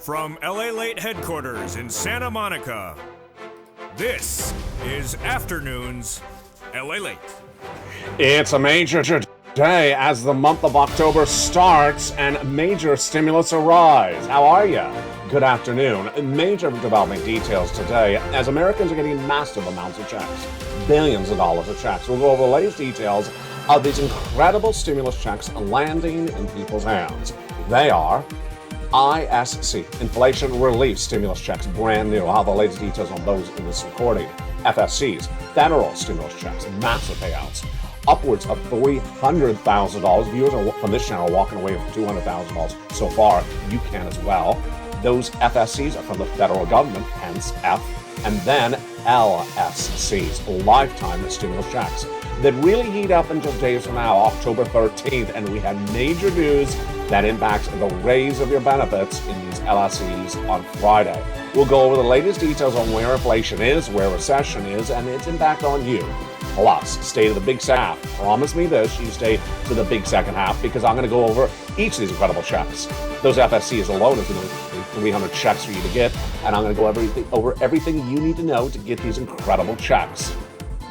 From LALATE headquarters in Santa Monica, this is Afternoons LALATE. It's a major day as the month of October starts and major stimulus arrives. How are you? Good afternoon. Major development details today as Americans are getting massive amounts of checks, billions of dollars of checks. We'll go over the latest details of these incredible stimulus checks landing in people's hands. They are ISC, Inflation Relief Stimulus Checks, brand new. I'll have the latest details on those in this recording. FSCs, federal stimulus checks, massive payouts, upwards of $300,000. Viewers from this channel are walking away with $200,000 so far. You can as well. Those FSCs are from the federal government, hence F, and then LSCs, lifetime stimulus checks, that really heat up in just days from now, October 13th, and we had major news that impacts the raise of your benefits in these LSCs on Friday. We'll go over the latest details on where inflation is, where recession is, and its impact on you. Plus, stay to the big second half. Promise me this, you stay to the big second half, because I'm going to go over each of these incredible checks. Those FSCs alone is going to be 300 checks for you to get, and I'm going to go over everything you need to know to get these incredible checks.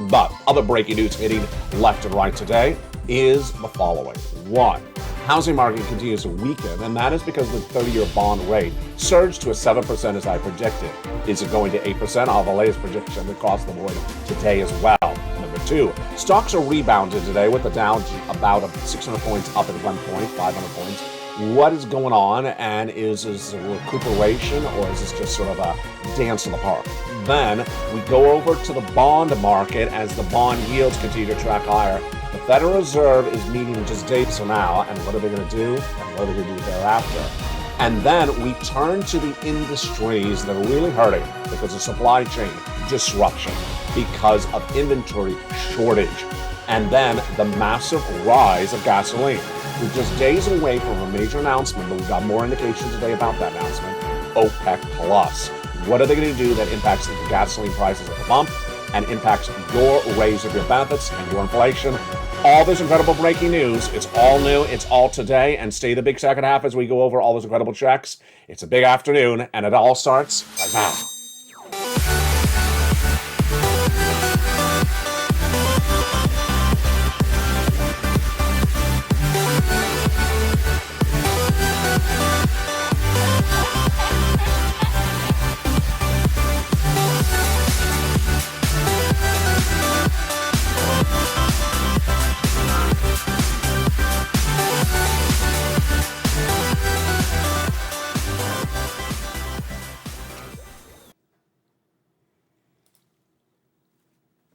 But other breaking news hitting left and right today is the following. One, housing market continues to weaken, and that is because the 30-year bond rate surged to 7% as I predicted. Is it going to 8%? I'll have the latest prediction across the board today as well. Number two, stocks are rebounded today with the Dow about 600 points up at 1 point, 500 points. What is going on, and is this a recuperation, or is this just sort of a dance in the park? Then we go over to the bond market as the bond yields continue to track higher. The Federal Reserve is meeting just days from now, and what are they going to do, and what are they going to do thereafter? And then we turn to the industries that are really hurting because of supply chain disruption, because of inventory shortage, and then the massive rise of gasoline. We're just days away from a major announcement, but we've got more indications today about that announcement. OPEC Plus. What are they going to do that impacts the gasoline prices at the pump and impacts your raise of your benefits and your inflation? All this incredible breaking news. It's all new. It's all today. And stay the big second half as we go over all those incredible checks. It's a big afternoon, and it all starts right now.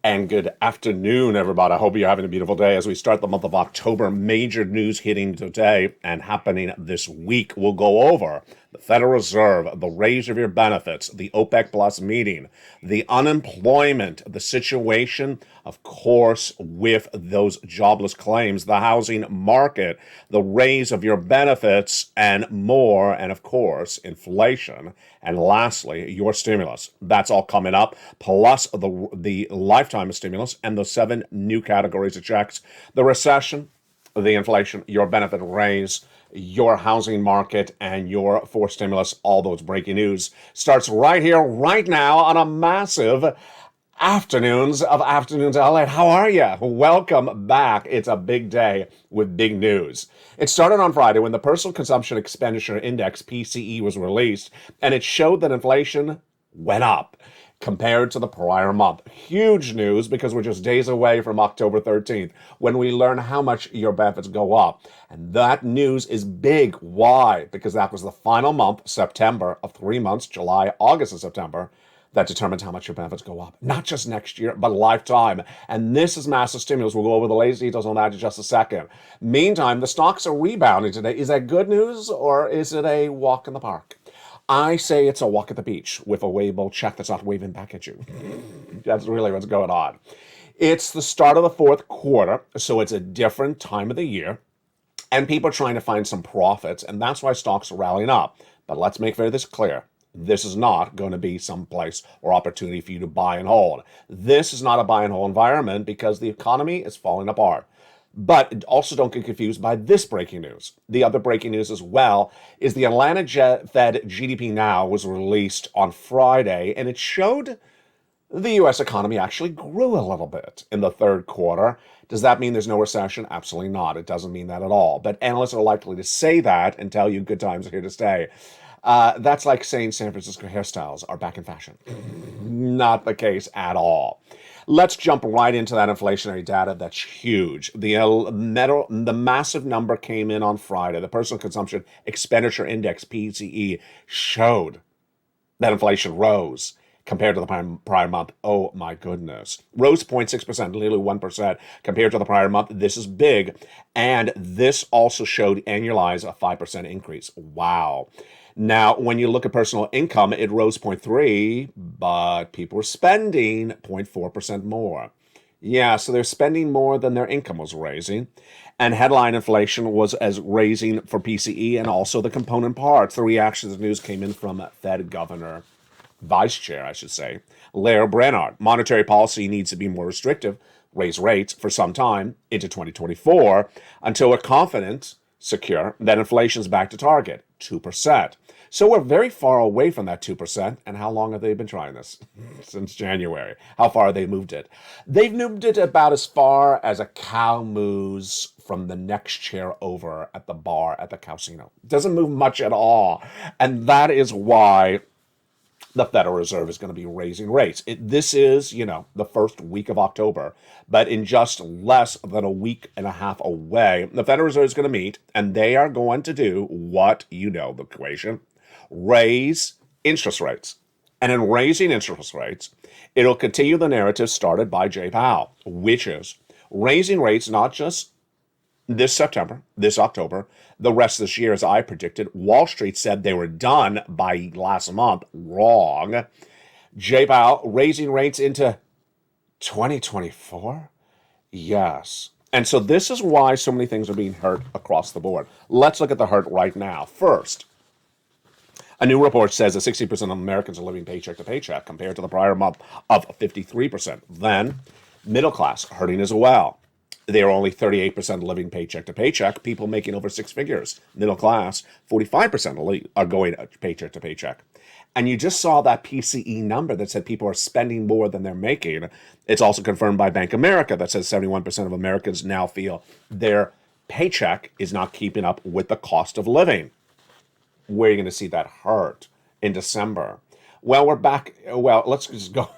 And good afternoon, everybody. I hope you're having a beautiful day as we start the month of October. Major news hitting today and happening this week. We'll go over the Federal Reserve, the raise of your benefits, the OPEC Plus meeting, the unemployment, the situation, of course, with those jobless claims, the housing market, the raise of your benefits, and more, and of course, inflation. And lastly, your stimulus. That's all coming up, plus the lifetime stimulus and the 7 new categories of checks, the recession, the inflation, your benefit raise, your housing market, and your forced stimulus. All those breaking news starts right here, right now, on a massive Afternoons LA. How are you? Welcome back. It's a big day with big news. It started on Friday when the Personal Consumption Expenditure Index, PCE, was released, and it showed that inflation went up compared to the prior month. Huge news because we're just days away from October 13th when we learn how much your benefits go up. And that news is big. Why? Because that was the final month, September, of 3 months, July, August, and September, that determines how much your benefits go up. Not just next year, but lifetime. And this is massive stimulus. We'll go over the latest details on that in just a second. Meantime, the stocks are rebounding today. Is that good news, or is it a walk in the park? I say it's a walk at the beach with a wavable check that's not waving back at you. That's really what's going on. It's the start of the fourth quarter, so it's a different time of the year, and people are trying to find some profits, and that's why stocks are rallying up. But let's make this clear. This is not going to be some place or opportunity for you to buy and hold. This is not a buy and hold environment because the economy is falling apart. But also don't get confused by this breaking news. The other breaking news as well is the Atlanta Fed GDP Now was released on Friday, and it showed the U.S. economy actually grew a little bit in the third quarter. Does that mean there's no recession? Absolutely not. It doesn't mean that at all. But analysts are likely to say that and tell you good times are here to stay. That's like saying San Francisco hairstyles are back in fashion. Not the case at all. Let's jump right into that inflationary data. That's huge. The massive number came in on Friday. The Personal Consumption Expenditure Index, PCE, showed that inflation rose compared to the prior month. Oh my goodness. Rose 0.6%, nearly 1% compared to the prior month. This is big. And this also showed annualized a 5% increase. Wow. Now, when you look at personal income, it rose 0.3%, but people were spending 0.4% more. Yeah, so they're spending more than their income was raising. And headline inflation was as raising for PCE and also the component parts. The reaction to the news came in from Fed Governor, Vice Chair, I should say, Lael Brainard. Monetary policy needs to be more restrictive, raise rates for some time into 2024 until we're confident, secure, that inflation is back to target, 2%. So we're very far away from that 2%. And how long have they been trying this? Since January. How far have they moved it? They've moved it about as far as a cow moves from the next chair over at the bar at the casino. It doesn't move much at all. And that is why the Federal Reserve is going to be raising rates. This is, the first week of October, but in just less than a week and a half away, the Federal Reserve is going to meet, and they are going to do what, the equation, raise interest rates. And in raising interest rates, it'll continue the narrative started by Jay Powell, which is raising rates not just this September, this October, the rest of this year, as I predicted. Wall Street said they were done by last month. Wrong. Jay Powell raising rates into 2024? Yes. And so this is why so many things are being hurt across the board. Let's look at the hurt right now. First, a new report says that 60% of Americans are living paycheck to paycheck compared to the prior month of 53%. Then, middle class hurting as well. They are only 38% living paycheck to paycheck. People making over six figures, middle class, 45% are going paycheck to paycheck. And you just saw that PCE number that said people are spending more than they're making. It's also confirmed by Bank of America that says 71% of Americans now feel their paycheck is not keeping up with the cost of living. Where are you going to see that hurt in December? Well, we're back. Well, let's go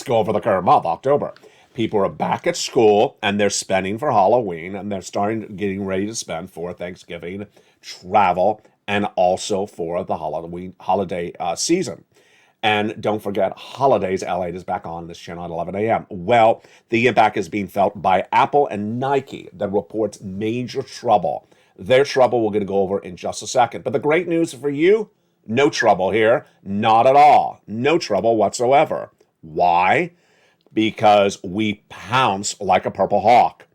over the current month, October. People are back at school and they're spending for Halloween and they're getting ready to spend for Thanksgiving, travel, and also for the holiday season. And don't forget, holidays, LATE is back on this channel at 11 a.m. Well, the impact is being felt by Apple and Nike that reports major trouble. Their trouble we're going to go over in just a second. But the great news for you, no trouble here. Not at all. No trouble whatsoever. Why? Because we pounce like a purple hawk.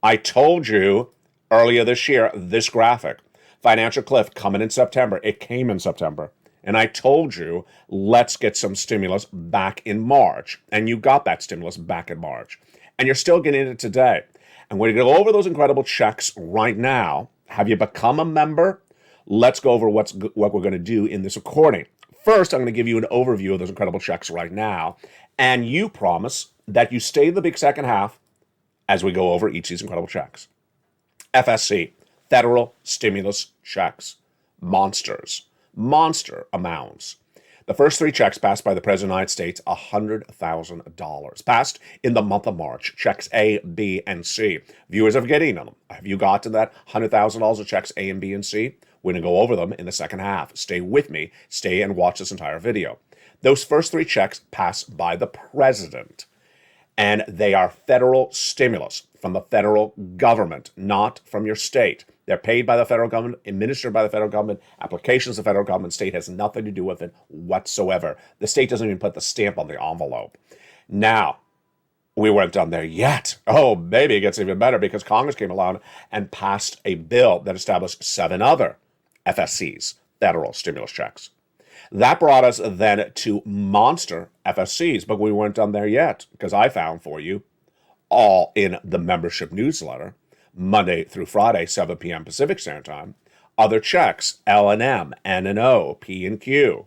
I told you earlier this year, this graphic, financial cliff coming in September. It came in September. And I told you, let's get some stimulus back in March. And you got that stimulus back in March. And you're still getting it today. And we're going to go over those incredible checks right now. Have you become a member? Let's go over what we're going to do in this recording. First, I'm going to give you an overview of those incredible checks right now. And you promise that you stay the big second half as we go over each of these incredible checks. FSC, federal stimulus checks. Monster amounts. The first three checks passed by the President of the United States, $100,000. Passed in the month of March. Checks A, B, and C. Viewers are getting them. Have you gotten that $100,000 of checks A and B and C? We're going to go over them in the second half. Stay with me. Stay and watch this entire video. Those first three checks passed by the president, and they are federal stimulus from the federal government, not from your state. They're paid by the federal government, administered by the federal government, applications of the federal government. State has nothing to do with it whatsoever. The state doesn't even put the stamp on the envelope. Now, we weren't done there yet. Oh, maybe it gets even better because Congress came along and passed a bill that established 7 other FSCs, federal stimulus checks. That brought us then to monster FSCs, but we weren't done there yet because I found for you, all in the membership newsletter, Monday through Friday, 7 p.m. Pacific Standard Time. Other checks, L&M, N&O, P and Q.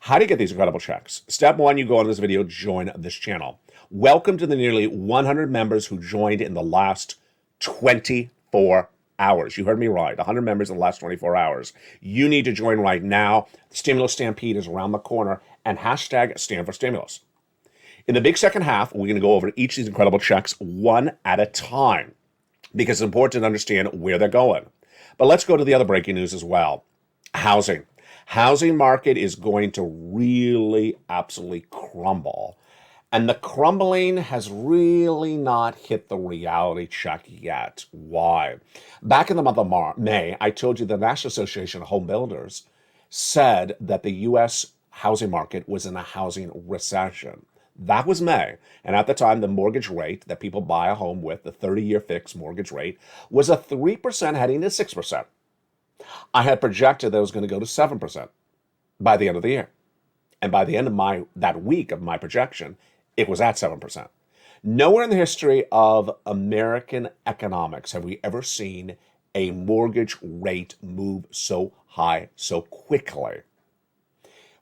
How do you get these incredible checks? Step one, you go on this video, join this channel. Welcome to the nearly 100 members who joined in the last 24 hours. You heard me right, 100 members in the last 24 hours. You need to join right now. The Stimulus Stampede is around the corner, and hashtag stand for stimulus. In the big second half, we're going to go over each of these incredible checks one at a time because it's important to understand where they're going. But let's go to the other breaking news as well. Housing. Housing market is going to really absolutely crumble. And the crumbling has really not hit the reality check yet. Why? Back in the month of May, I told you the National Association of Home Builders said that the U.S. housing market was in a housing recession. That was May. And at the time, the mortgage rate that people buy a home with, the 30-year fixed mortgage rate, was a 3% heading to 6%. I had projected that it was going to go to 7% by the end of the year. And by the end of that week of my projection, it was at 7%. Nowhere in the history of American economics have we ever seen a mortgage rate move so high so quickly.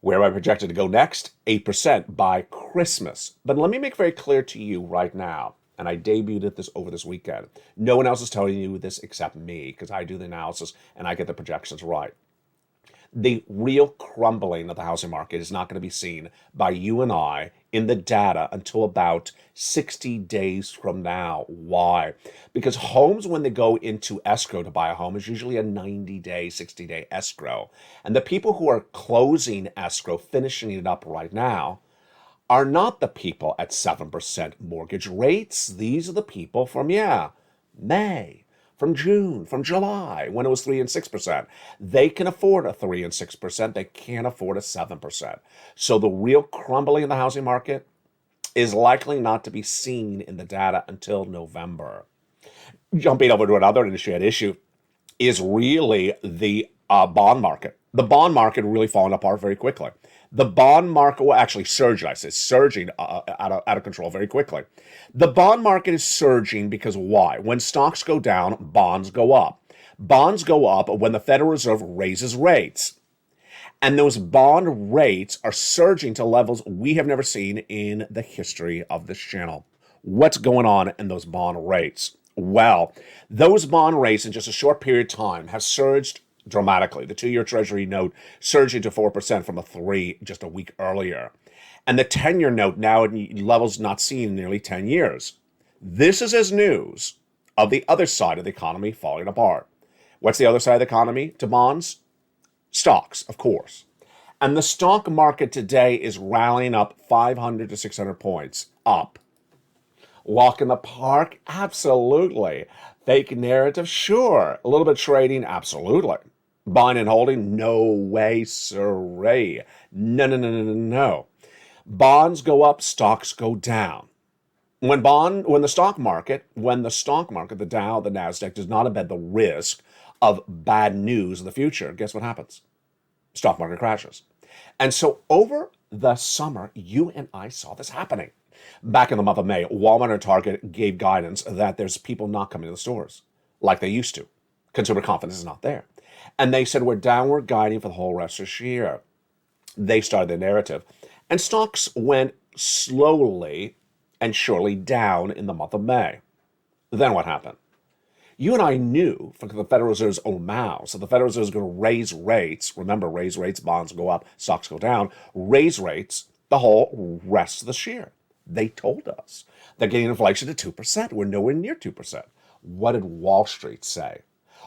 Where am I projected to go next? 8% by Christmas. But let me make very clear to you right now, and I debuted this over this weekend. No one else is telling you this except me, because I do the analysis and I get the projections right. The real crumbling of the housing market is not going to be seen by you and I in the data until about 60 days from now. Why? Because homes, when they go into escrow to buy a home, is usually a 90-day, 60-day escrow. And the people who are closing escrow, finishing it up right now, are not the people at 7% mortgage rates. These are the people from, May, from June, from July, when it was 3 and 6%. They can afford a 3 and 6%. They can't afford a 7%. So the real crumbling in the housing market is likely not to be seen in the data until November. Jumping over to another industry at issue is really the bond market. The bond market really falling apart very quickly. The bond market, well, actually surging, surging out of control very quickly. The bond market is surging because why? When stocks go down, bonds go up. Bonds go up when the Federal Reserve raises rates. And those bond rates are surging to levels we have never seen in the history of this channel. What's going on in those bond rates? Well, those bond rates in just a short period of time have surged dramatically. The 2-year Treasury note surging to 4% from a 3 just a week earlier. And the 10-year note now at levels not seen in nearly 10 years. This is as news of the other side of the economy falling apart. What's the other side of the economy to bonds? Stocks, of course. And the stock market today is rallying up 500 to 600 points up. Walk in the park? Absolutely. Fake narrative? Sure. A little bit trading? Absolutely. Buying and holding? No way, sirree. No. Bonds go up, stocks go down. When the stock market, the Dow, the Nasdaq, does not embed the risk of bad news in the future, guess what happens? Stock market crashes. And so over the summer, you and I saw this happening. Back in the month of May, Walmart and Target gave guidance that there's people not coming to the stores like they used to. Consumer confidence is not there. And they said, we're downward guiding for the whole rest of this year. They started the narrative. And stocks went slowly and surely down in the month of May. Then what happened? You and I knew from the Federal Reserve's own mouths that the Federal Reserve is going to raise rates. Remember, raise rates, bonds go up, stocks go down. Raise rates the whole rest of this year. They told us they're getting inflation to 2%. We're nowhere near 2%. What did Wall Street say?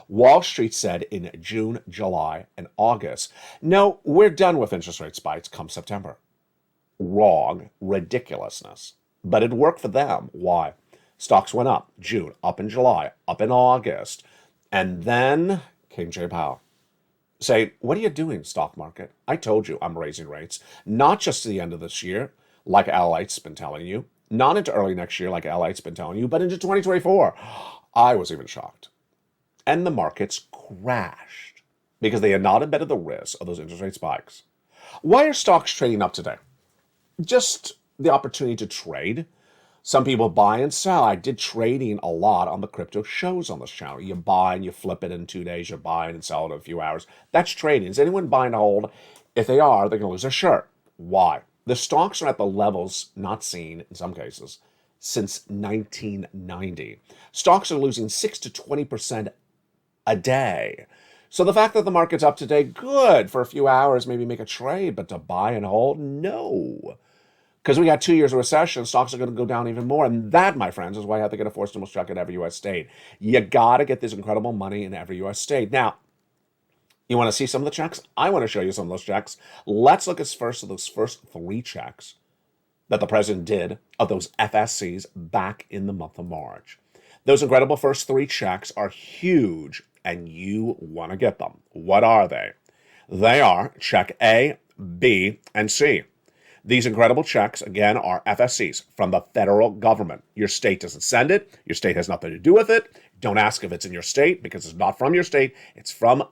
Wall Street said in June, July, and August, no, we're done with interest rate spikes come September. Wrong. Ridiculousness. But it worked for them. Why? Stocks went up June, up in July, up in August. And then came Jay Powell. Say, what are you doing, stock market? I told you I'm raising rates, not just to the end of this year, like LALATE's been telling you, not into early next year, like LALATE's been telling you, but into 2024. I was even shocked. And the markets crashed because they had not embedded the risk of those interest rate spikes. Why are stocks trading up today? Just the opportunity to trade. Some people buy and sell. I did trading a lot on the crypto shows on this channel. You buy and you flip it in 2 days. You buy and sell it in a few hours. That's trading. Is anyone buying and hold? If they are, they're going to lose their shirt. Why? The stocks are at the levels not seen, in some cases, since 1990. Stocks are losing 6 to 20% a day. So the fact that the market's up today, good for a few hours, maybe make a trade, but to buy and hold, no. Because we got 2 years of recession, stocks are going to go down even more. And that, my friends, is why I have to get a forced stimulus check in every U.S. state. You got to get this incredible money in every U.S. state. Now, you want to see some of the checks? I want to show you some of those checks. Let's look at those first 3 checks that the president did of those FSCs back in the month of March. Those incredible first 3 checks are huge, and you want to get them. What are they? They are check A, B, and C. These incredible checks, again, are FSCs from the federal government. Your state doesn't send it. Your state has nothing to do with it. Don't ask if it's in your state because it's not from your state. It's from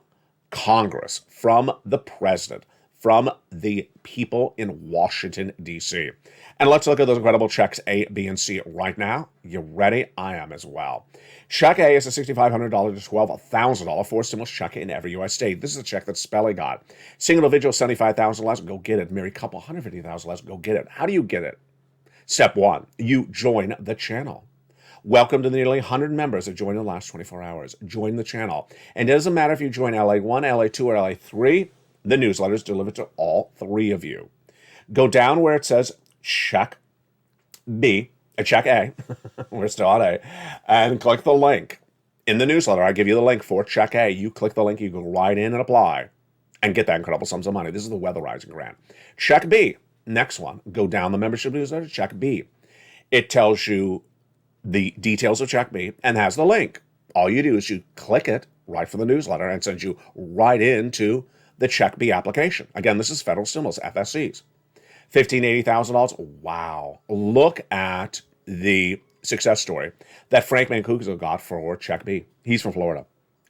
Congress, from the president, from the people in Washington, D.C. And let's look at those incredible checks A, B, and C right now. You ready? I am as well. Check A is a $6,500 to $12,000 forced stimulus check in every U.S. state. This is a check that Spelly got. Single individual, $75,000 less, go get it. Married couple, $150,000 less, go get it. How do you get it? Step 1, you join the channel. Welcome to the nearly 100 members that joined in the last 24 hours. Join the channel. And it doesn't matter if you join LA1, LA2, or LA3, the newsletter is delivered to all 3 of you. Go down where it says check B, check A, we're still on A, and click the link. In the newsletter, I give you the link for check A. You click the link, you go right in and apply and get that incredible sums of money. This is the weatherizing grant. Check B, next one. Go down the membership newsletter, check B. It tells you the details of check B and has the link. All you do is you click it right from the newsletter and sends you right into the check B application. Again, this is federal stimulus, FSCs. $15,000, $80,000. Wow. Look at the success story that Frank Mancuso got for check B. He's from Florida.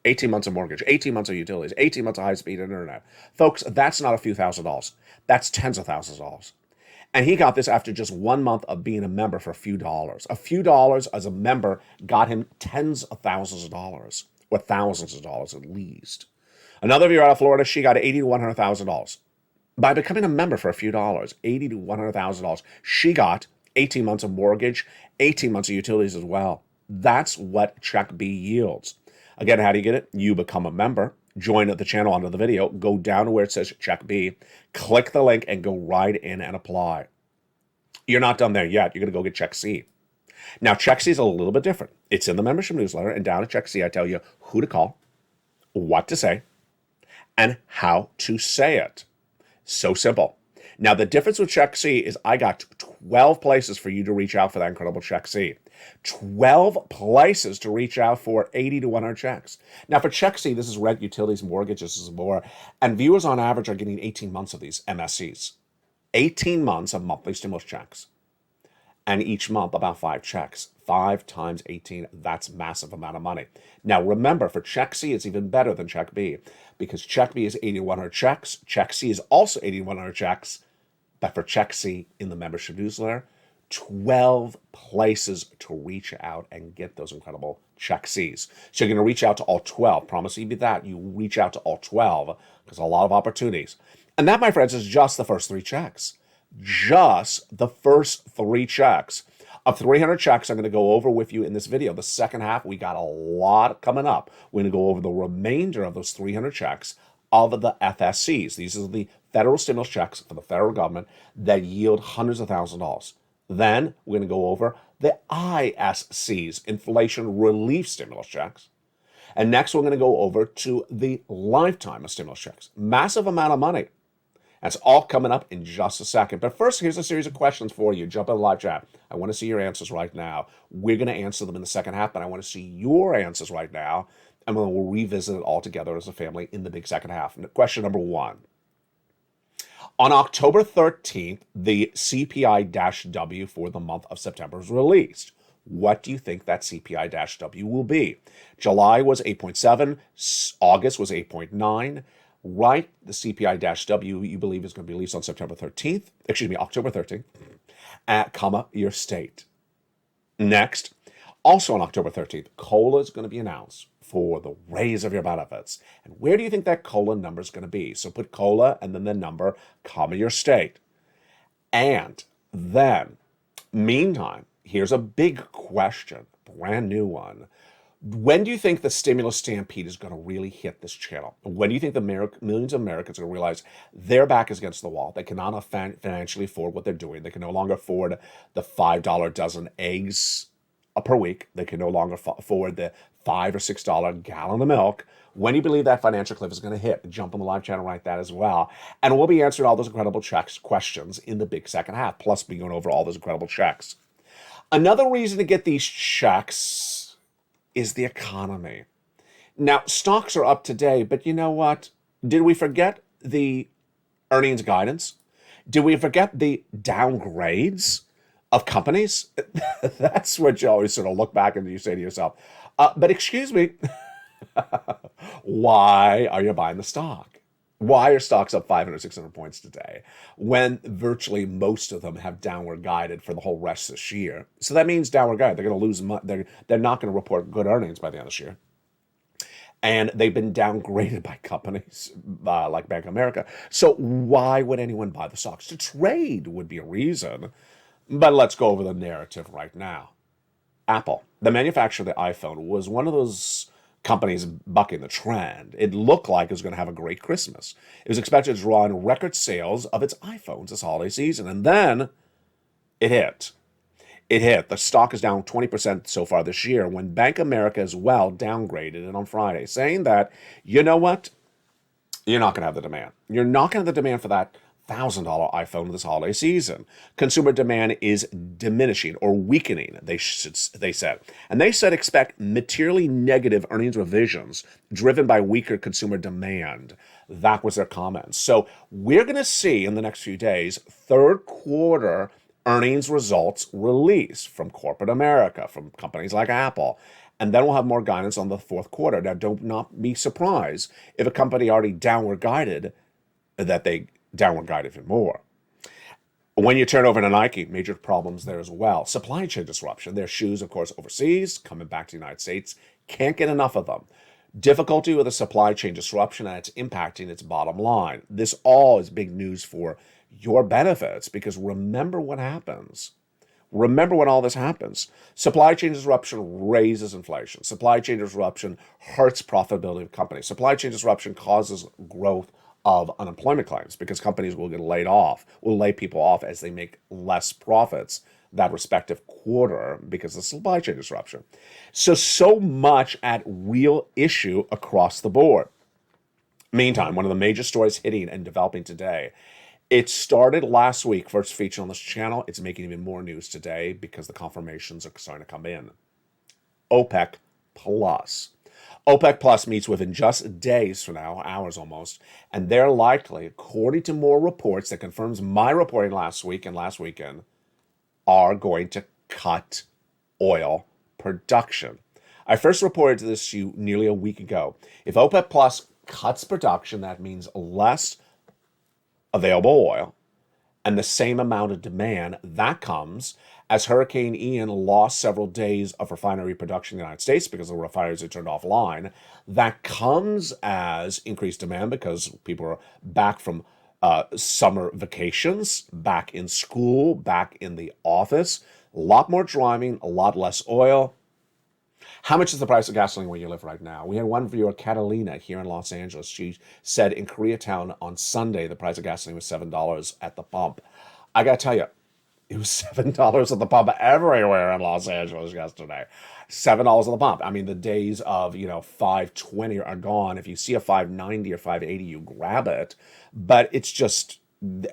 18 months of mortgage, 18 months of utilities, 18 months of high-speed internet. Folks, that's not a few $1,000s. That's tens of thousands of dollars. And he got this after just 1 month of being a member for a few dollars. A few dollars as a member got him tens of thousands of dollars, or thousands of dollars at least. Another viewer out of Florida, she got $80,000 to $100,000. By becoming a member for a few dollars, $80,000 to $100,000, she got 18 months of mortgage, 18 months of utilities as well. That's what check B yields. Again, how do you get it? You become a member, join the channel under the video, go down to where it says check B, click the link, and go right in and apply. You're not done there yet. You're going to go get check C. Now, check C is a little bit different. It's in the membership newsletter, and down at check C, I tell you who to call, what to say, and how to say it. So simple. Now, the difference with check C is I got 12 places for you to reach out for that incredible check C. 12 places to reach out for 80 to 100 checks. Now, for check C, this is rent, utilities, mortgages, this is more. And viewers on average are getting 18 months of these MSCs. 18 months of monthly stimulus checks. And each month, about 5 checks. 5 times 18, that's massive amount of money. Now, remember, for check C, it's even better than check B, because check B is 80 to 100 checks. Check C is also 80 to 100 checks. But for check C in the membership newsletter, 12 places to reach out and get those incredible check Cs. So you're going to reach out to all 12. Promise you that. You reach out to all 12 because a lot of opportunities. And that, my friends, is just the first 3 checks. Just the first 3 checks. Of 300 checks I'm going to go over with you in this video. The second half, we got a lot coming up. We're going to go over the remainder of those 300 checks of the FSCs. These are the federal stimulus checks for the federal government that yield hundreds of thousands of dollars. Then we're going to go over the ISCs, inflation relief stimulus checks. And next we're going to go over to the lifetime of stimulus checks. Massive amount of money. That's all coming up in just a second. But first, here's a series of questions for you. Jump in the live chat. I want to see your answers right now. We're going to answer them in the second half, but I want to see your answers right now. And then we'll revisit it all together as a family in the big second half. Question number 1. On October 13th, the CPI-W for the month of September was released. What do you think that CPI-W will be? July was 8.7, August was 8.9. Right, the CPI-W you believe is going to be released on October 13th, at comma, your state. Next, also on October 13th, COLA is going to be announced for the raise of your benefits. And where do you think that COLA number is going to be? So put COLA and then the number, comma your state. And then, meantime, here's a big question, brand new one. When do you think the stimulus stampede is going to really hit this channel? When do you think the millions of Americans are going to realize their back is against the wall? They cannot financially afford what they're doing. They can no longer afford the $5 dozen eggs per week. They can no longer afford the $5 or $6 gallon of milk. When do you believe that financial cliff is going to hit? Jump on the live channel, write that as well. And we'll be answering all those incredible questions in the big second half, plus be going over all those incredible checks. Another reason to get these checks is the economy. Now, stocks are up today, but you know what? Did we forget the earnings guidance? Did we forget the downgrades of companies? That's what you always sort of look back and you say to yourself, but excuse me, why are you buying the stock? Why are stocks up 500, 600 points today when virtually most of them have downward guided for the whole rest of this year? So that means downward guide. They're going to lose money. They're not going to report good earnings by the end of this year. And they've been downgraded by companies like Bank of America. So why would anyone buy the stocks? To trade would be a reason. But let's go over the narrative right now. Apple, the manufacturer of the iPhone, was one of those companies bucking the trend. It looked like it was going to have a great Christmas. It was expected to draw in record sales of its iPhones this holiday season. And then it hit. It hit. The stock is down 20% so far this year, when Bank of America as well downgraded it on Friday, saying that, you know what? You're not going to have the demand. You're not going to have the demand for that $1,000 iPhone this holiday season. Consumer demand is diminishing or weakening, they said. And they said expect materially negative earnings revisions driven by weaker consumer demand. That was their comments. So we're going to see in the next few days third quarter earnings results released from corporate America, from companies like Apple. And then we'll have more guidance on the fourth quarter. Now, don't not be surprised if a company already downward guided that they downward guide even more. When you turn over to Nike, major problems there as well. Supply chain disruption. Their shoes, of course, overseas, coming back to the United States. Can't get enough of them. Difficulty with the supply chain disruption, and it's impacting its bottom line. This all is big news for your benefits, because remember what happens. Remember when all this happens. Supply chain disruption raises inflation. Supply chain disruption hurts profitability of companies. Supply chain disruption causes growth of unemployment claims, because companies will get laid off, will lay people off as they make less profits that respective quarter because of supply chain disruption. So much at real issue across the board. Meantime, one of the major stories hitting and developing today, it started last week, first feature on this channel. It's making even more news today because the confirmations are starting to come in. OPEC Plus. OPEC Plus meets within just days from now, hours almost, and they're likely, according to more reports that confirms my reporting last week and last weekend, are going to cut oil production. I first reported this to you nearly a week ago. If OPEC Plus cuts production, that means less available oil and the same amount of demand. That comes as Hurricane Ian lost several days of refinery production in the United States because the refineries are turned offline. That comes as increased demand because people are back from summer vacations, back in school, back in the office. A lot more driving, a lot less oil. How much is the price of gasoline where you live right now? We had one viewer, Catalina, here in Los Angeles. She said in Koreatown on Sunday, the price of gasoline was $7 at the pump. I got to tell you, it was $7 at the pump everywhere in Los Angeles yesterday. $7 at the pump. I mean, the days of, $5.20 are gone. If you see a $5.90 or $5.80, you grab it. But it's just,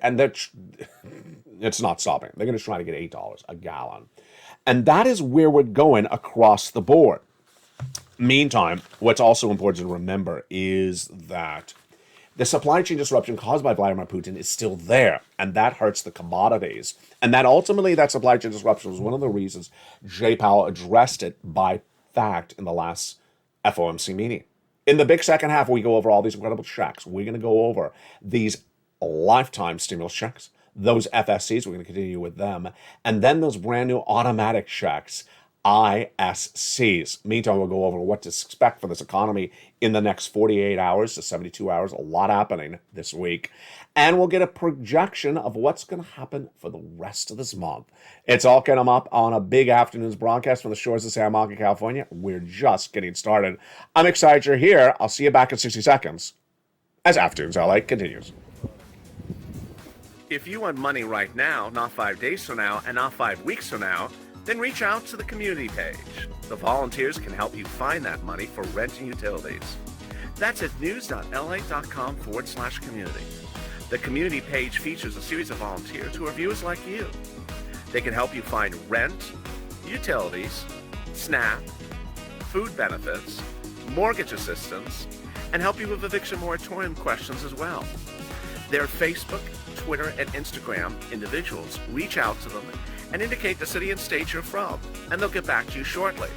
and it's not stopping. They're going to try to get $8 a gallon. And that is where we're going across the board. Meantime, what's also important to remember is that the supply chain disruption caused by Vladimir Putin is still there, and that hurts the commodities. And that ultimately, that supply chain disruption was one of the reasons Jay Powell addressed it by fact in the last FOMC meeting. In the big second half, we go over all these incredible checks. We're going to go over these lifetime stimulus checks, Those FSCs, we're going to continue with them. And then those brand new automatic checks, ISCs. Meantime, we'll go over what to expect for this economy in the next 48 hours to 72 hours. A lot happening this week. And we'll get a projection of what's going to happen for the rest of this month. It's all coming up on a big afternoon's broadcast from the shores of Santa Monica, California. We're just getting started. I'm excited you're here. I'll see you back in 60 seconds as Afternoons LA continues. If you want money right now, not 5 days from now, and not 5 weeks from now, then reach out to the community page. The volunteers can help you find that money for rent and utilities. That's at news.la.com/community. The community page features a series of volunteers who are viewers like you. They can help you find rent, utilities, SNAP, food benefits, mortgage assistance, and help you with eviction moratorium questions as well. Their Facebook, Twitter, and Instagram individuals reach out to them and indicate the city and state you're from, and they'll get back to you shortly.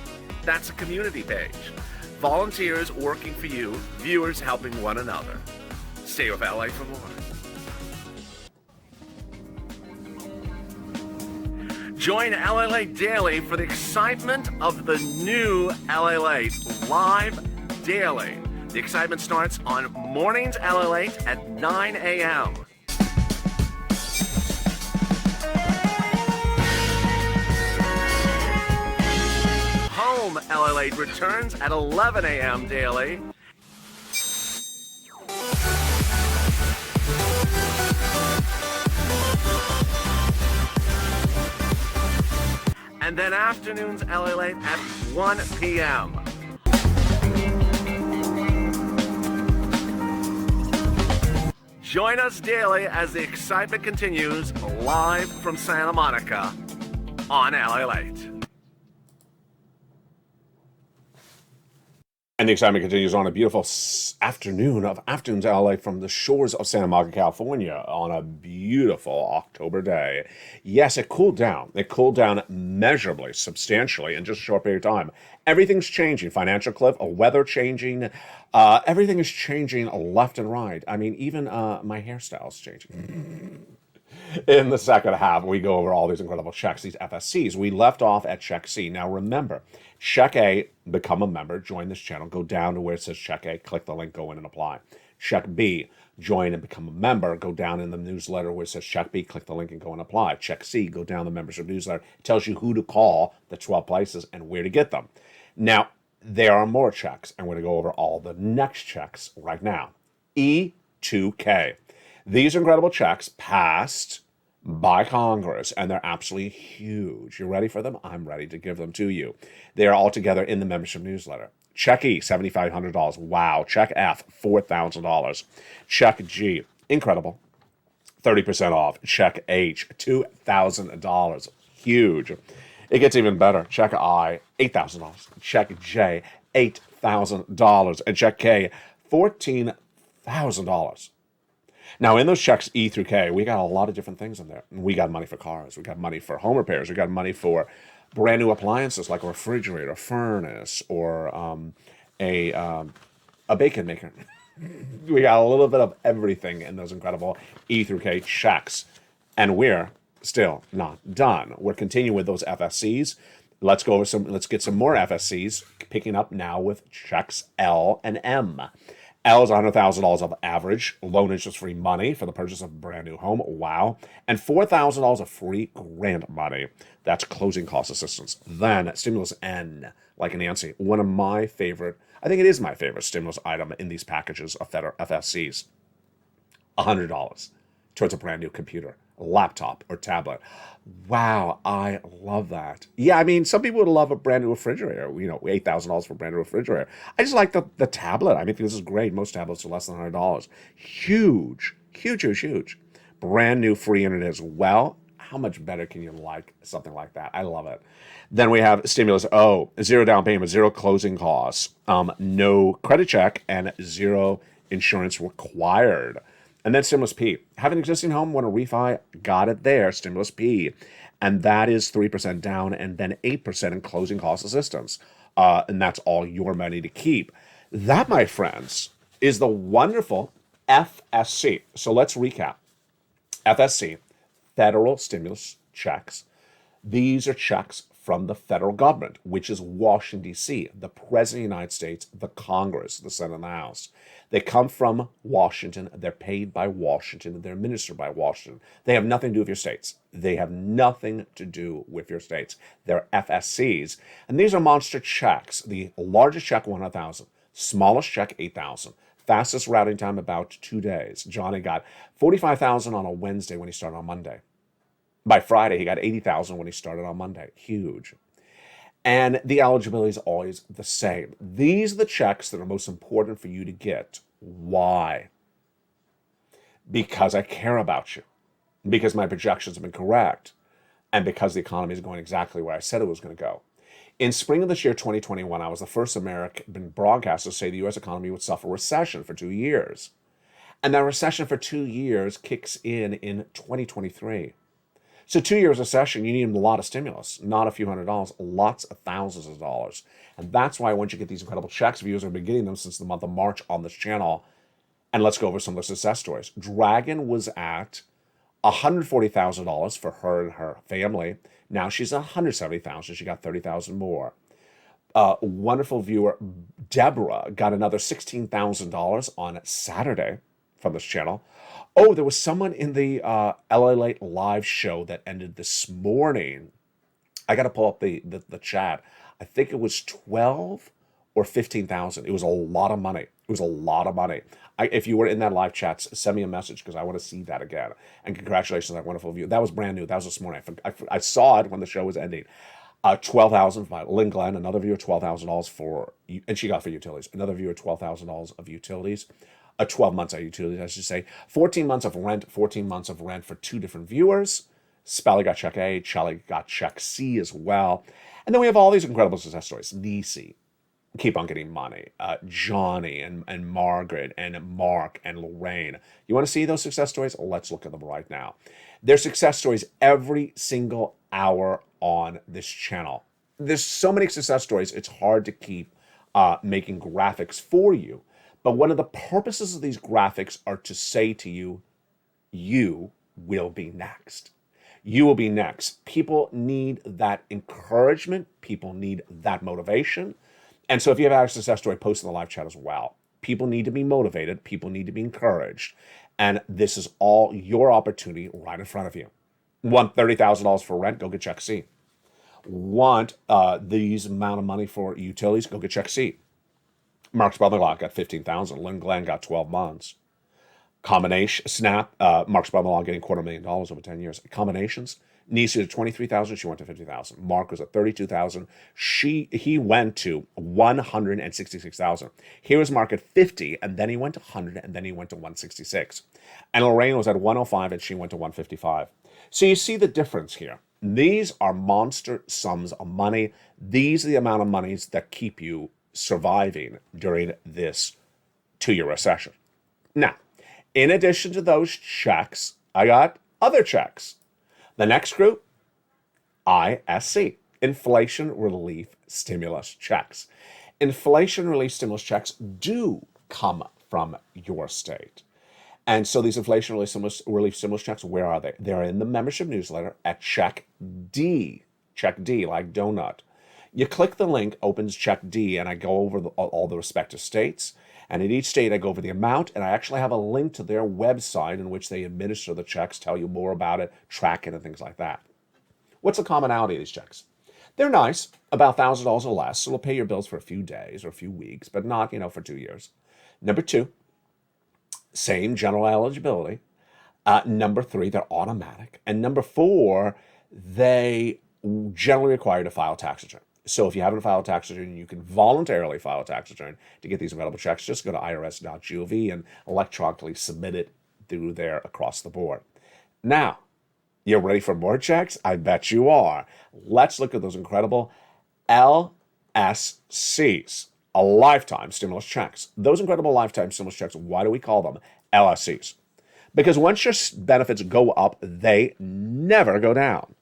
That's a community page. Volunteers working for you, viewers helping one another. Stay with LA for more. Join LALATE Daily for the excitement of the new LALATE live daily. The excitement starts on mornings LALATE at 9 a.m. Home LALATE returns at 11 a.m. daily. And then afternoons LALATE at 1 p.m. Join us daily as the excitement continues live from Santa Monica on LALATE. And the excitement continues on a beautiful afternoon of Afternoons LA from the shores of Santa Monica, California on a beautiful October day. Yes, it cooled down. It cooled down measurably, substantially in just a short period of time. Everything's changing. Financial cliff, weather changing. Everything is changing left and right. I mean, even my hairstyle's changing. In the second half, we go over all these incredible checks, these FSCs. We left off at Check C. Now remember, Check A, become a member, join this channel, go down to where it says Check A, click the link, go in and apply. Check B, join and become a member, go down in the newsletter where it says Check B, click the link and go and apply. Check C, go down the membership newsletter, it tells you who to call, the 12 places, and where to get them. Now, there are more checks, and we're going to go over all the next checks right now. E2K. These are incredible checks passed by Congress, and they're absolutely huge. You ready for them? I'm ready to give them to you. They are all together in the membership newsletter. Check E, $7,500. Wow. Check F, $4,000. Check G, incredible, 30% off. Check H, $2,000. Huge. It gets even better. Check I, $8,000. Check J, $8,000. And check K, $14,000. Now, in those checks E through K, we got a lot of different things in there. We got money for cars. We got money for home repairs. We got money for brand new appliances like a refrigerator, a furnace, or a bacon maker. We got a little bit of everything in those incredible E through K checks. And we're still not done. We're continuing with those FSCs. Let's go over let's get some more FSCs, picking up now with checks L and M. L is $100,000 of average loan interest-free money for the purchase of a brand new home. Wow. And $4,000 of free grant money. That's closing cost assistance. Then stimulus N, like Nancy, one of my favorite, I think it is my favorite stimulus item in these packages of federal FSCs. $100 towards a brand new computer, laptop, or tablet. Wow, I love that. Yeah, I mean, some people would love a brand new refrigerator, you know, $8,000 for a brand new refrigerator. I just like the tablet. I mean, this is great. Most tablets are less than $100. Huge, huge, huge, huge. Brand new free internet as well. How much better can you like something like that? I love it. Then we have stimulus O, zero down payment, zero closing costs, no credit check, and zero insurance required. And then stimulus P. Have an existing home, want to refi? Got it there, stimulus P. And that is 3% down and then 8% in closing cost assistance. And that's all your money to keep. That, my friends, is the wonderful FSC. So let's recap. FSC, federal stimulus checks. These are checks from the federal government, which is Washington, D.C., the President of the United States, the Congress, the Senate and the House. They come from Washington. They're paid by Washington. They're administered by Washington. They have nothing to do with your states. They have nothing to do with your states. They're FSCs. And these are monster checks. The largest check, $100,000. Smallest check, $8,000. Fastest routing time, about 2 days. Johnny got $45,000 on a Wednesday when he started on Monday. By Friday, he got $80,000 when he started on Monday. Huge. And the eligibility is always the same. These are the checks that are most important for you to get. Why? Because I care about you. Because my projections have been correct. And because the economy is going exactly where I said it was going to go. In spring of this year, 2021, I was the first American broadcaster to say the U.S. economy would suffer recession for 2 years. And that recession for 2 years kicks in 2023. So 2 years recession, you need a lot of stimulus, not a few $100s, lots of thousands of dollars. And that's why once you get these incredible checks, viewers have been getting them since the month of March on this channel. And let's go over some of the success stories. Dragon was at $140,000 for her and her family. Now she's at $170,000. She got $30,000 more. Wonderful viewer, Deborah, got another $16,000 on Saturday from this channel. Oh, there was someone in the LALATE live show that ended this morning. I got to pull up the chat. I think it was 12 or 15,000. It was a lot of money. It was a lot of money. If you were in that live chat, send me a message because I want to see that again. And congratulations on that wonderful view. That was brand new. That was this morning. I saw it when the show was ending. $12,000 by Lynn Glenn. Another viewer, $12,000 for, and she got for utilities. Another viewer, $12,000 of utilities. 12 months of utilities, I should say. 14 months of rent, 14 months of rent for 2 different viewers. Spally got check A, Charlie got check C as well. And then we have all these incredible success stories. Nisi, keep on getting money. Johnny and Margaret and Mark and Lorraine. You want to see those success stories? Let's look at them right now. There's success stories every single hour on this channel. There's so many success stories, it's hard to keep making graphics for you. But one of the purposes of these graphics are to say to you, you will be next. You will be next. People need that encouragement. People need that motivation. And so if you have a success story, post in the live chat as well. People need to be motivated. People need to be encouraged. And this is all your opportunity right in front of you. Want $30,000 for rent? Go get check C. Want these amount of money for utilities? Go get check C. Mark's brother-in-law got $15,000. Lynn Glenn got 12 months. Combination, Snap, Mark's brother-in-law getting $250,000 over 10 years. Combinations, Nisi at $23,000, she went to $50,000. Mark was at $32,000. He went to $166,000. Here was Mark at $50,000, and then he went to $100,000, and then he went to $166,000. And Lorraine was at $105,000, and she went to $155,000. So you see the difference here. These are monster sums of money. These are the amount of monies that keep you surviving during this 2-year recession. Now, in addition to those checks, I got other checks. The next group, ISC, Inflation Relief Stimulus Checks. Inflation Relief Stimulus Checks do come from your state. And so these Inflation Relief Stimulus Checks, where are they? They're in the membership newsletter at Check D. Check D, like donut. You click the link, opens Check D, and I go over all the respective states. And in each state, I go over the amount, and I actually have a link to their website in which they administer the checks, tell you more about it, track it, and things like that. What's the commonality of these checks? They're nice, about $1,000 or less, so they'll pay your bills for a few days or a few weeks, but not, for 2 years. Number 2, same general eligibility. Number 3, they're automatic. And number 4, they generally require you to file a tax return. So if you haven't filed a tax return, you can voluntarily file a tax return to get these available checks. Just go to irs.gov and electronically submit it through there across the board. Now, you're ready for more checks? I bet you are. Let's look at those incredible LSCs, a lifetime stimulus checks. Those incredible lifetime stimulus checks, why do we call them LSCs? Because once your benefits go up, they never go down.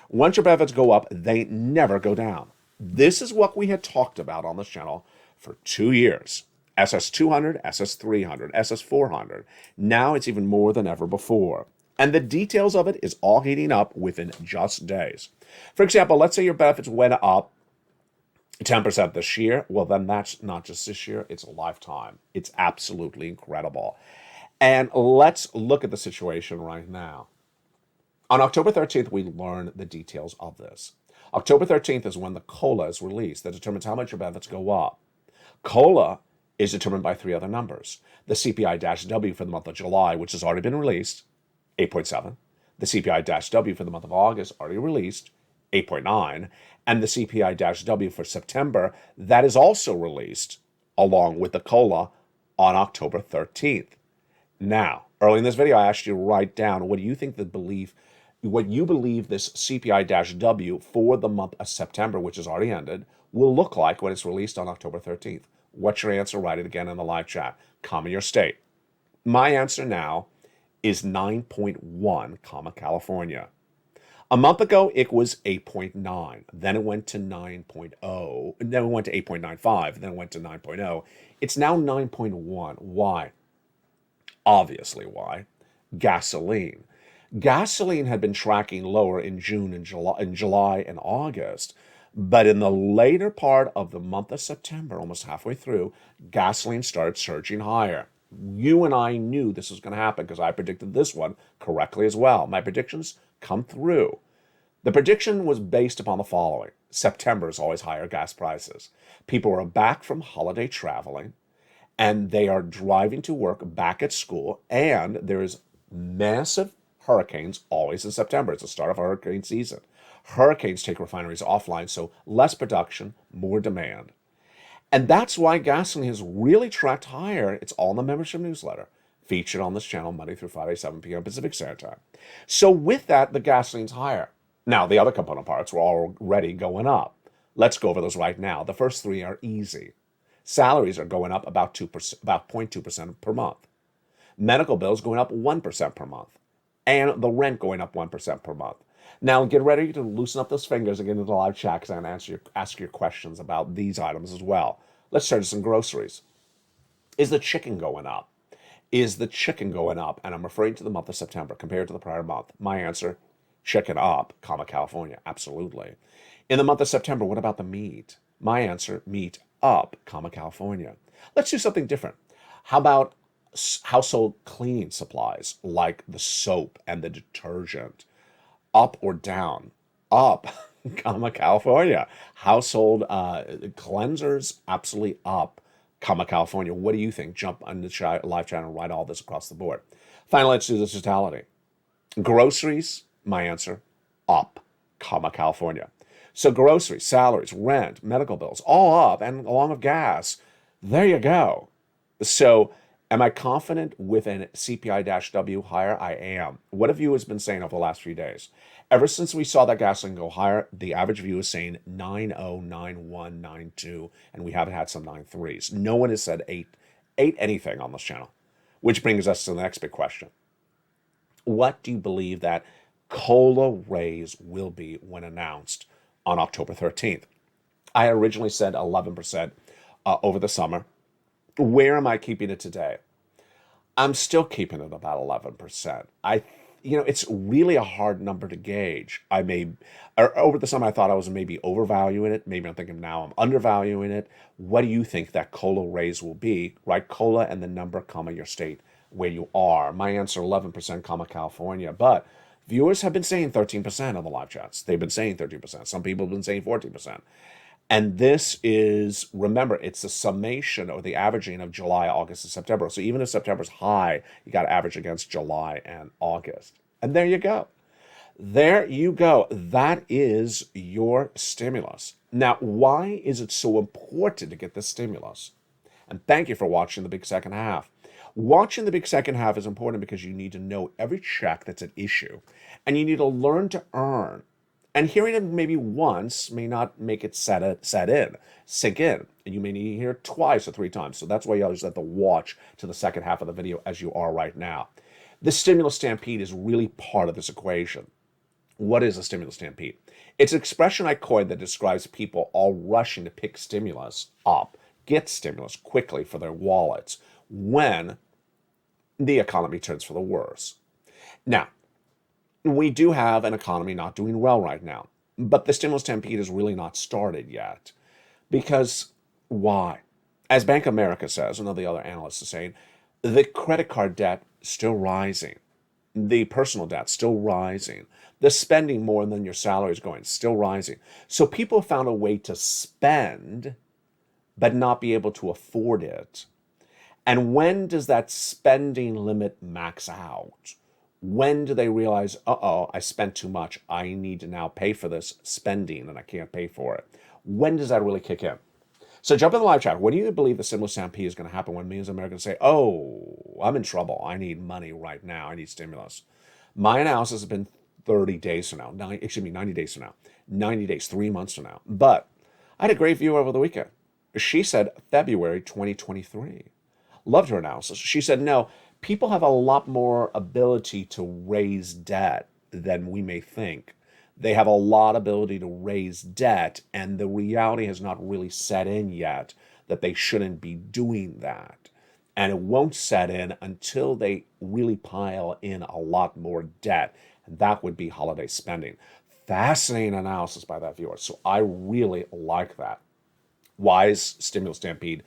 Once your benefits go up, they never go down. This is what we had talked about on this channel for 2 years. SS200, SS300, SS400. Now it's even more than ever before. And the details of it is all heating up within just days. For example, let's say your benefits went up 10% this year. Well, then that's not just this year, it's a lifetime. It's absolutely incredible. And let's look at the situation right now. On October 13th, we learn the details of this. October 13th is when the COLA is released that determines how much your benefits go up. COLA is determined by three other numbers. The CPI-W for the month of July, which has already been released, 8.7. The CPI-W for the month of August, already released, 8.9. And the CPI-W for September, that is also released along with the COLA on October 13th. Now, early in this video, I asked you to write down what you believe this CPI-W for the month of September, which has already ended, will look like when it's released on October 13th. What's your answer? Write it again in the live chat. Comma your state. My answer now is 9.1, comma California. A month ago, it was 8.9. Then it went to 9.0. Then it went to 8.95. Then it went to 9.0. It's now 9.1. Why? Obviously, why? Gasoline. Gasoline had been tracking lower in June and July and August, but in the later part of the month of September, almost halfway through, gasoline started surging higher. You and I knew this was going to happen because I predicted this one correctly as well. My predictions come through. The prediction was based upon the following. September is always higher gas prices. People are back from holiday traveling, and they are driving to work, back at school, and there's massive hurricanes always in September. It's the start of hurricane season. Hurricanes take refineries offline, so less production, more demand. And that's why gasoline has really tracked higher. It's all in the membership newsletter, featured on this channel Monday through Friday, 7 p.m. Pacific Standard Time. So with that, the gasoline's higher. Now, the other component parts were already going up. Let's go over those right now. The first three are easy. Salaries are going up about 0.2% per month. Medical bills going up 1% per month. And the rent going up 1% per month. Now, get ready to loosen up those fingers and get into the live chat because I'm going to ask your questions about these items as well. Let's turn to some groceries. Is the chicken going up? Is the chicken going up? And I'm referring to the month of September compared to the prior month. My answer, chicken up, comma California. Absolutely. In the month of September, what about the meat? My answer, meat up, comma California. Let's do something different. How about household cleaning supplies like the soap and the detergent? Up or down? Up, comma California. Household cleansers, absolutely up, comma California. What do you think? Jump on the live chat and write all this across the board. Finally, let's do the totality. Groceries, my answer, up, comma California. So groceries, salaries, rent, medical bills, all up, and along with gas. There you go. So am I confident with an CPI-W higher? I am. What have viewers been saying over the last few days? Ever since we saw that gasoline go higher, the average view is saying 9.0, 9.1, 9.2, and we haven't had some 9.3s. No one has said 8 anything on this channel, which brings us to the next big question. What do you believe that COLA raise will be when announced on October 13th? I originally said 11% over the summer. Where am I keeping it today? I'm still keeping it about 11%. It's really a hard number to gauge. Over the summer, I thought I was maybe overvaluing it. Maybe I'm thinking now I'm undervaluing it. What do you think that COLA raise will be? Write COLA and the number, comma, your state where you are. My answer, 11%, comma, California. But viewers have been saying 13% on the live chats. They've been saying 13%. Some people have been saying 14%. And this is, remember, it's the summation or the averaging of July, August, and September. So even if September's high, you got to average against July and August. And there you go. There you go. That is your stimulus. Now, why is it so important to get this stimulus? And thank you for watching the big second half. Watching the big second half is important because you need to know every check that's at issue. And you need to learn to earn. And hearing it maybe once may not make it sink in. And you may need to hear it twice or 3 times. So that's why you always have to watch to the second half of the video as you are right now. The stimulus stampede is really part of this equation. What is a stimulus stampede? It's an expression I coined that describes people all rushing to pick stimulus up, get stimulus quickly for their wallets when the economy turns for the worse. Now, we do have an economy not doing well right now. But the stimulus stampede has really not started yet. Because why? As Bank of America says, and the other analysts are saying, the credit card debt still rising. The personal debt still rising. The spending more than your salary is going, still rising. So people found a way to spend, but not be able to afford it. And when does that spending limit max out? When do they realize, I spent too much. I need to now pay for this spending and I can't pay for it? When does that really kick in? So jump in the live chat. When do you believe the stimulus stampede is going to happen when millions of Americans say, I'm in trouble. I need money right now. I need stimulus. My analysis has been 30 days from now. 90 days from now. 90 days, 3 months from now. But I had a great viewer over the weekend. She said February 2023. Loved her analysis. She said, no, people have a lot more ability to raise debt than we may think. They have a lot of ability to raise debt, and the reality has not really set in yet that they shouldn't be doing that. And it won't set in until they really pile in a lot more debt, and that would be holiday spending. Fascinating analysis by that viewer. So I really like that. Why is stimulus stampede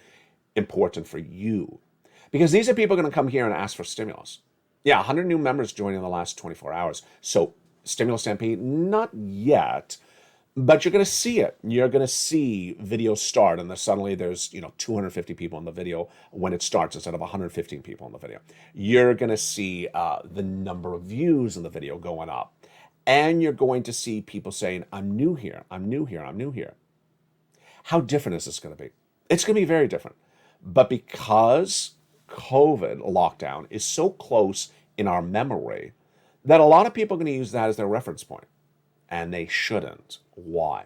important for you? Because these are people going to come here and ask for stimulus. Yeah, 100 new members joined in the last 24 hours. So stimulus stampede, not yet, but you're going to see it. You're going to see videos start, and then suddenly there's 250 people in the video when it starts instead of 115 people in the video. You're going to see the number of views in the video going up, and you're going to see people saying, I'm new here, I'm new here, I'm new here. How different is this going to be? It's going to be very different. But because COVID lockdown is so close in our memory that a lot of people are going to use that as their reference point. And they shouldn't. Why?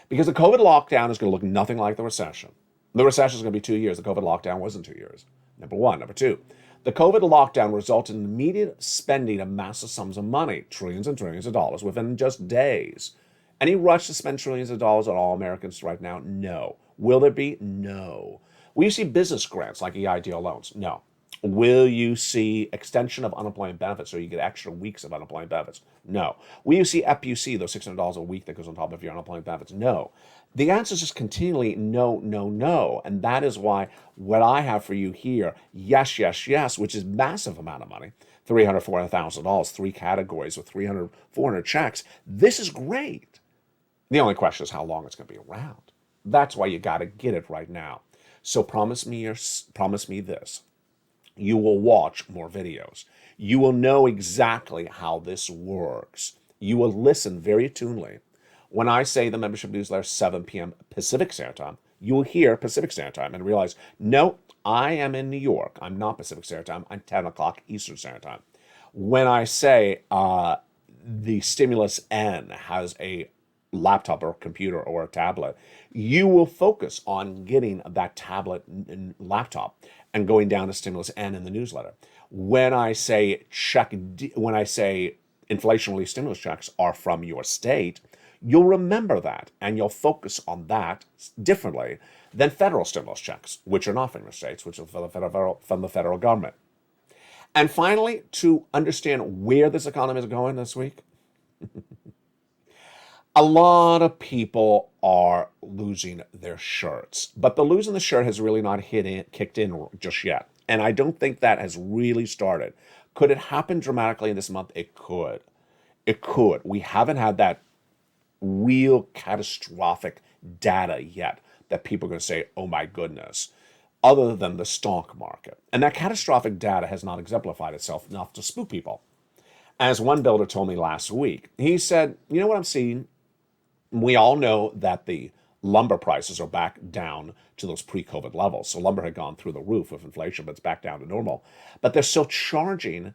Because the COVID lockdown is going to look nothing like the recession. The recession is going to be 2 years. The COVID lockdown wasn't 2 years. Number one. Number two, the COVID lockdown resulted in immediate spending of massive sums of money, trillions and trillions of dollars within just days. Any rush to spend trillions of dollars on all Americans right now? No. Will there be? No. Will you see business grants like EIDL loans? No. Will you see extension of unemployment benefits so you get extra weeks of unemployment benefits? No. Will you see FPC, those $600 a week that goes on top of your unemployment benefits? No. The answer is just continually no, no, no. And that is why what I have for you here, yes, yes, yes, which is massive amount of money, $300,000, $400,000, 3 categories with 300, 400 checks. This is great. The only question is how long it's going to be around. That's why you got to get it right now. So promise me this. You will watch more videos. You will know exactly how this works. You will listen very attunely. When I say the membership newsletter 7 p.m. Pacific Standard Time, you will hear Pacific Standard Time and realize, no, I am in New York. I'm not Pacific Standard Time. I'm 10 o'clock Eastern Standard Time. When I say the Stimulus N has a laptop or computer or a tablet, you will focus on getting that tablet and laptop and going down to Stimulus N in the newsletter. When I say inflation relief stimulus checks are from your state, you'll remember that and you'll focus on that differently than federal stimulus checks, which are not from your states, which are from the federal government. And finally, to understand where this economy is going this week, a lot of people are losing their shirts, but the losing the shirt has really not kicked in just yet. And I don't think that has really started. Could it happen dramatically in this month? It could. It could. We haven't had that real catastrophic data yet that people are going to say, oh my goodness, other than the stock market. And that catastrophic data has not exemplified itself enough to spook people. As one builder told me last week, he said, you know what I'm seeing? We all know that the lumber prices are back down to those pre-COVID levels. So lumber had gone through the roof with inflation, but it's back down to normal. But they're still charging,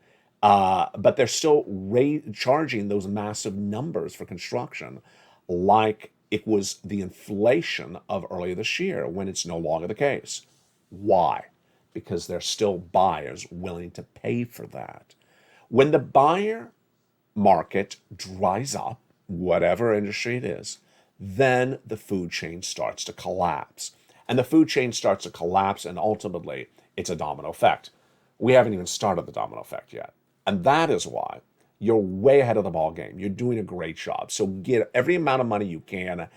charging those massive numbers for construction like it was the inflation of earlier this year when it's no longer the case. Why? Because there's still buyers willing to pay for that. When the buyer market dries up, whatever industry it is, then the food chain starts to collapse. And the food chain starts to collapse, and ultimately, it's a domino effect. We haven't even started the domino effect yet. And that is why you're way ahead of the ball game. You're doing a great job. So get every amount of money you can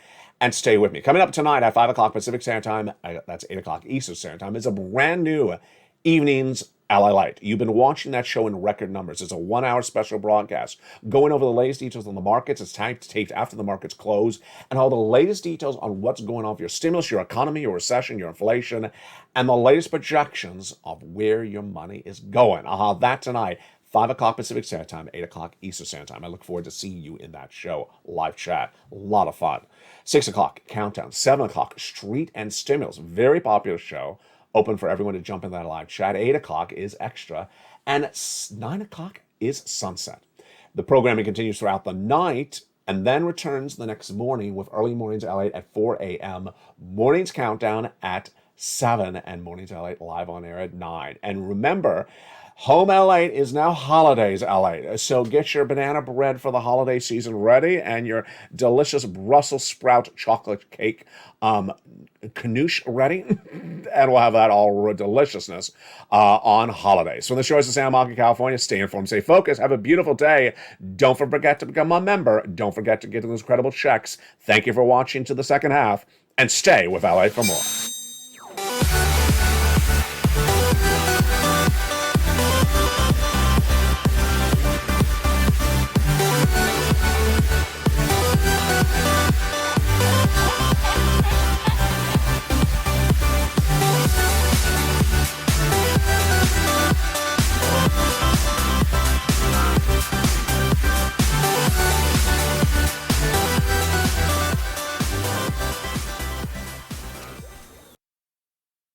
and stay with me. Coming up tonight at 5 o'clock Pacific Standard Time, that's 8 o'clock Eastern Standard Time, is a brand new Evenings LALATE. You've been watching that show in record numbers. It's a 1-hour special broadcast going over the latest details on the markets. It's taped after the markets close, and all the latest details on what's going on with your stimulus, your economy, your recession, your inflation, and the latest projections of where your money is going. That tonight, 5 o'clock Pacific Standard Time, 8 o'clock Eastern Standard Time. I look forward to seeing you in that show. Live chat. A lot of fun. 6 o'clock, Countdown. 7 o'clock, Street and Stimulus. Very popular show. Open for everyone to jump in that live chat. 8 o'clock is Extra. And 9 o'clock is Sunset. The programming continues throughout the night and then returns the next morning with Early Mornings LA at 4 a.m., Mornings Countdown at 7, and Mornings LA live on air at 9. And remember, Home LA is now Holidays LA. So get your banana bread for the holiday season ready and your delicious Brussels sprout chocolate cake canouche ready. And we'll have that all deliciousness on holidays. So the show is in Santa Monica, California. Stay informed, stay focused. Have a beautiful day. Don't forget to become a member. Don't forget to get those incredible checks. Thank you for watching to the second half. And stay with LA for more.